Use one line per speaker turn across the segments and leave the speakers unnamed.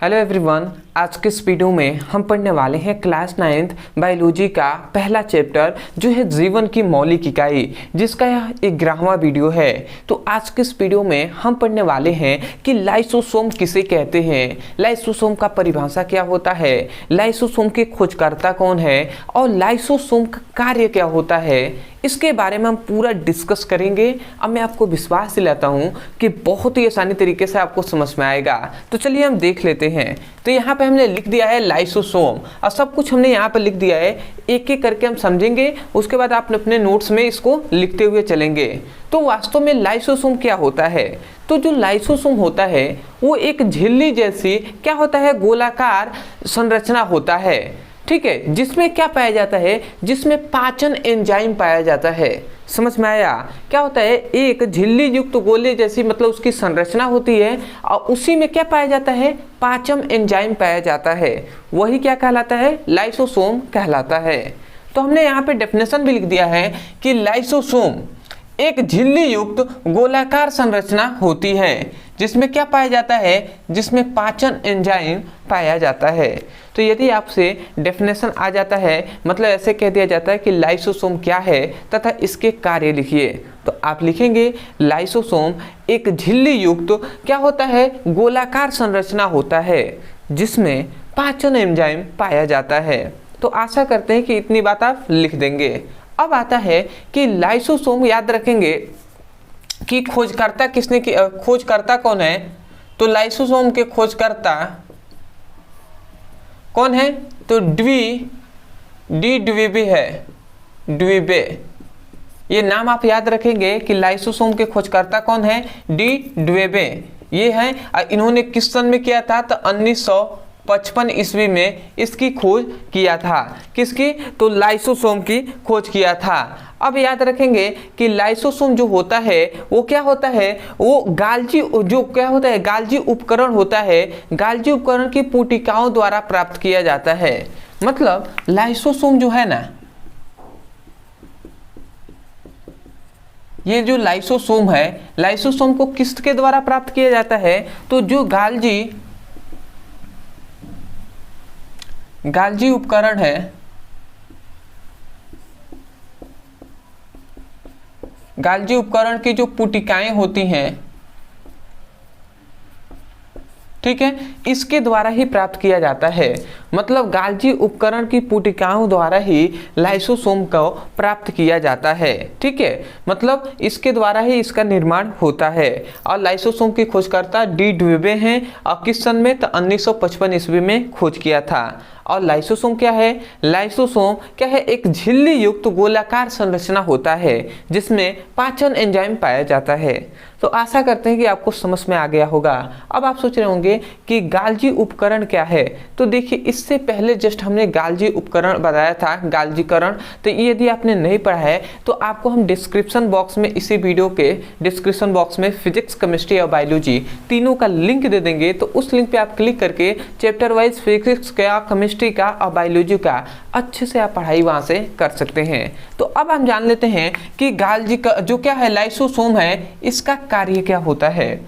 Hello everyone, आज के इस वीडियो में हम पढ़ने वाले हैं क्लास 9th बायोलॉजी का पहला चैप्टर जो है जीवन की मौलिक इकाई, जिसका यह 11वां वीडियो है। तो आज के इस वीडियो में हम पढ़ने वाले हैं कि लाइसोसोम किसे कहते हैं, लाइसोसोम का परिभाषा क्या होता है, लाइसोसोम के खोजकर्ता कौन है और लाइसोसोम का कार्य क्या होता है, इसके बारे में हम पूरा डिस्कस करेंगे। अब मैं आपको विश्वास दिलाता हूँ कि बहुत ही आसानी तरीके से आपको समझ में आएगा। तो चलिए हम देख लेते हैं। तो यहाँ पे हमने लिख दिया है लाइसोसोम और सब कुछ हमने यहाँ पे लिख दिया है, एक एक करके हम समझेंगे, उसके बाद आप अपने नोट्स में इसको लिखते हुए चलेंगे। तो वास्तव में लाइसोसोम क्या होता है? तो जो लाइसोसोम होता है वो एक झिल्ली जैसी क्या होता है, गोलाकार संरचना होता है, ठीक है, जिसमें क्या पाया जाता है, जिसमें पाचन एंजाइम पाया जाता है। समझ में आया? क्या होता है, एक झिल्ली युक्त गोले जैसी मतलब उसकी संरचना होती है और उसी में क्या पाया जाता है, पाचन एंजाइम पाया जाता है। वही क्या कहलाता है, लाइसोसोम कहलाता है। तो हमने यहाँ पे डेफिनेशन भी लिख दिया है कि लाइसोसोम एक झिल्ली युक्त गोलाकार संरचना होती है जिसमें क्या पाया जाता है, जिसमें पाचन एंजाइम पाया जाता है। तो यदि आपसे डेफिनेशन आ जाता है, मतलब ऐसे कह दिया जाता है कि लाइसोसोम क्या है तथा इसके कार्य लिखिए, तो आप लिखेंगे लाइसोसोम एक झिल्ली युक्त क्या होता है, गोलाकार संरचना होता है जिसमें पाचन एंजाइम पाया जाता है। तो आशा करते हैं कि इतनी बात आप लिख देंगे। अब आता है कि लाइसोसोम, याद रखेंगे कि खोजकर्ता किसने की, खोजकर्ता कौन है? तो लाइसोसोम के खोजकर्ता कौन है? तो द्विबे है, द्विबे। ये नाम आप याद रखेंगे कि लाइसोसोम के खोजकर्ता कौन है, द्विबे ये है। इन्होंने किस सन में किया था? तो 1955 ईस्वी में इसकी खोज किया था। किसकी? तो लाइसोसोम की खोज किया था। अब याद रखेंगे कि लाइसोसोम जो होता है वो क्या होता है, वो गाल्जी, जो क्या होता है, गाल्जी उपकरण होता है। गाल्जी उपकरण की पुटिकाओं द्वारा प्राप्त किया जाता है। मतलब लाइसोसोम जो है ना, ये जो लाइसोसोम है, लाइसोसोम को किसके द्वारा प्राप्त किया जाता है? तो जो गाल्जी उपकरण है, गाल्जी उपकरण की जो पुटिकाएं होती हैं, ठीक है, इसके द्वारा ही प्राप्त किया जाता है। मतलब गाल्जी उपकरण की पुटिकाओं द्वारा ही लाइसोसोम को प्राप्त किया जाता है, ठीक है, मतलब इसके द्वारा ही इसका निर्माण होता है। और लाइसोसोम की खोजकर्ता द्विबे हैं और किस सन में? तो 1955 ईस्वी में खोज किया था। और लाइसोसोम क्या है? लाइसोसोम क्या है? एक झिल्ली युक्त गोलाकार संरचना होता है जिसमें पाचन एंजाइम पाया जाता है। तो आशा करते हैं कि आपको समझ में आ गया होगा। अब आप सोच रहे होंगे कि गाल्जी उपकरण क्या है? तो देखिए, इससे पहले जस्ट हमने गाल्जी उपकरण बताया था, गाल्जीकरण। तो ये यदि आपने नहीं पढ़ा है तो आपको हम डिस्क्रिप्शन बॉक्स में, इसी वीडियो के डिस्क्रिप्शन बॉक्स में फिजिक्स, केमिस्ट्री और बायोलॉजी तीनों का लिंक दे देंगे। तो उस लिंक पे आप क्लिक करके चैप्टर वाइज फिजिक्स का, केमिस्ट्री का और बायोलॉजी का अच्छे से आप पढ़ाई वहां से कर सकते हैं। तो अब हम जान लेते हैं कि गाल्जी का जो क्या है, लाइसोसोम है, इसका कार्य क्या होता है।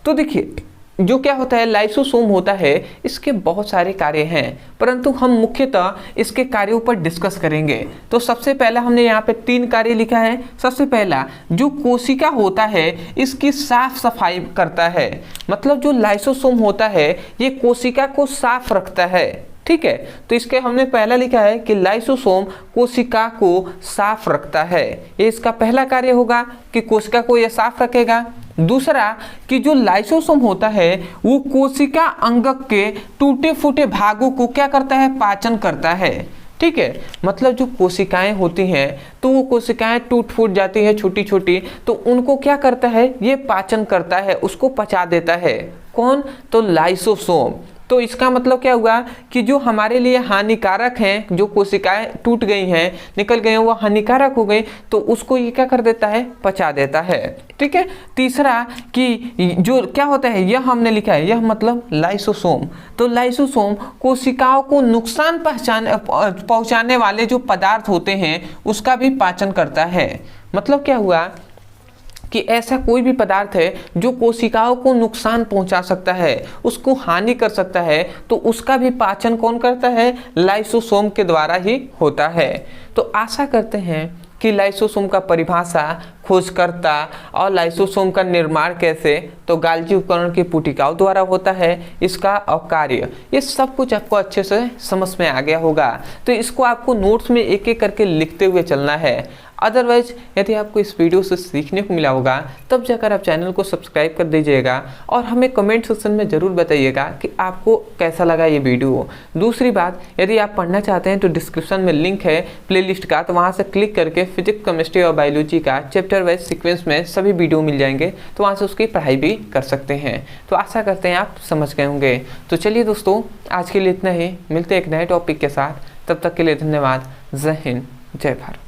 तो देखिए, जो क्या होता है, लाइसोसोम होता है, इसके बहुत सारे कार्य हैं, परंतु हम मुख्यतः इसके कार्यों पर डिस्कस करेंगे। तो सबसे पहला हमने यहाँ पे 3 कार्य लिखा है। सबसे पहला, जो कोशिका होता है इसकी साफ सफाई करता है। मतलब जो लाइसोसोम होता है ये कोशिका को साफ रखता है, ठीक है। तो इसके हमने पहला लिखा है कि लाइसोसोम कोशिका को साफ रखता है। ये इसका पहला कार्य होगा कि कोशिका को यह साफ रखेगा। दूसरा, कि जो लाइसोसोम होता है वो कोशिका अंगक के टूटे फूटे भागों को क्या करता है, पाचन करता है, ठीक है। मतलब जो कोशिकाएं होती हैं तो वो कोशिकाएं टूट फूट जाती है छोटी छोटी, तो उनको क्या करता है, ये पाचन करता है, उसको पचा देता है। कौन? तो लाइसोसोम। तो इसका मतलब क्या हुआ कि जो हमारे लिए हानिकारक हैं, जो कोशिकाएं टूट गई हैं, निकल गई हैं, वो हानिकारक हो गई, तो उसको ये क्या कर देता है, पचा देता है, ठीक है। तीसरा, कि जो क्या होता है, यह हमने लिखा है, यह मतलब लाइसोसोम। तो लाइसोसोम कोशिकाओं को नुकसान पहुंचाने वाले जो पदार्थ होते हैं उसका भी पाचन करता है। मतलब क्या हुआ कि ऐसा कोई भी पदार्थ है जो कोशिकाओं को नुकसान पहुंचा सकता है, उसको हानि कर सकता है, तो उसका भी पाचन कौन करता है? लाइसोसोम के द्वारा ही होता है। तो आशा करते हैं कि लाइसोसोम का परिभाषा, खोजकर्ता और लाइसोसोम का निर्माण कैसे, तो गाल्जी उपकरण की पुटिकाओं द्वारा होता है, इसका कार्य, ये सब कुछ आपको अच्छे से समझ में आ गया होगा। तो इसको आपको नोट्स में एक एक करके लिखते हुए चलना है। अदरवाइज यदि आपको इस वीडियो से सीखने को मिला होगा तब जाकर आप चैनल को सब्सक्राइब कर दीजिएगा और हमें कमेंट सेक्शन में ज़रूर बताइएगा कि आपको कैसा लगा ये वीडियो। दूसरी बात, यदि आप पढ़ना चाहते हैं तो डिस्क्रिप्शन में लिंक है प्लेलिस्ट का, तो वहाँ से क्लिक करके फिजिक्स, केमिस्ट्री और बायोलॉजी का चैप्टर वाइज सीक्वेंस में सभी वीडियो मिल जाएंगे, तो वहाँ से उसकी पढ़ाई भी कर सकते हैं। तो आशा करते हैं आप समझ गए होंगे। तो चलिए दोस्तों, आज के लिए इतना ही, मिलते हैं एक नए टॉपिक के साथ, तब तक के लिए धन्यवाद। जय हिंद, जय भारत।